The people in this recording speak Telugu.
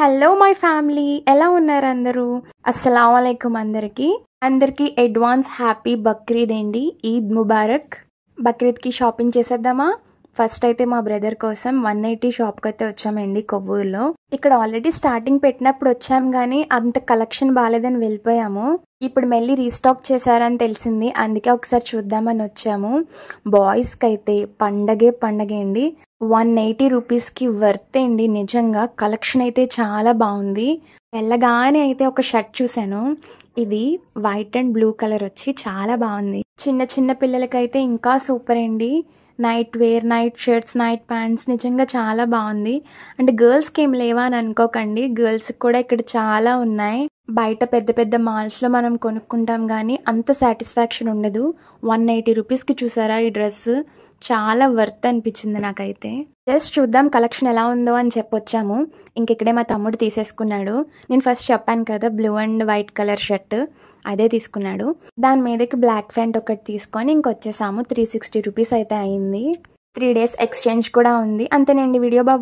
హలో మై ఫ్యామిలీ, ఎలా ఉన్నారు అందరూ? అస్సలాము అలైకుం అందరికీ అడ్వాన్స్ హ్యాపీ బక్రీద్ అండి. ఈద్ ముబారక్. బక్రీద్కి షాపింగ్ చేసేద్దామా? ఫస్ట్ అయితే మా బ్రదర్ కోసం 180 షాప్కి అయితే వచ్చామండి కొవ్వూరులో. ఇక్కడ ఆల్రెడీ స్టార్టింగ్ పెట్టినప్పుడు వచ్చాం కానీ అంత కలెక్షన్ బాగాలేదని వెళ్ళిపోయాము. ఇప్పుడు మళ్ళీ రీస్టాక్ చేశారని తెలిసింది, అందుకే ఒకసారి చూద్దామని వచ్చాము. బాయ్స్కి అయితే పండగే అండి. 180 రూపీస్కి వర్త్ అండి. నిజంగా కలెక్షన్ అయితే చాలా బాగుంది. వెళ్ళగానే అయితే ఒక షర్ట్ చూసాను. ఇది వైట్ అండ్ బ్లూ కలర్ వచ్చి చాలా బాగుంది. చిన్న పిల్లలకైతే ఇంకా సూపర్ అండి. Night wear, night shirts, night pants నిజంగా చాలా బాగుంది. అంటే గర్ల్స్కి ఏం లేవా అని అనుకోకండి, గర్ల్స్కి కూడా ఇక్కడ చాలా ఉన్నాయి. బయట పెద్ద మాల్స్లో మనం కొనుక్కుంటాం కానీ అంత సాటిస్ఫాక్షన్ ఉండదు. 180 రూపీస్కి చూసారా ఈ డ్రెస్, చాలా వర్త్ అనిపించింది నాకైతే. జస్ట్ చూద్దాం కలెక్షన్ ఎలా ఉందో అని చెప్పొచ్చాము. ఇంకెక్కడే మా తమ్ముడు తీసేసుకున్నాడు. నేను ఫస్ట్ చెప్పాను కదా blue and white colour shirt, అదే తీసుకున్నాడు. దాని మీదకి బ్లాక్ ప్యాంట్ ఒకటి తీసుకొని ఇంకొచ్చేసాము. 360 రూపీస్ అయితే అయింది. 3 days ఎక్స్చేంజ్ కూడా ఉంది. అంతేనండి వీడియో. బాయ్.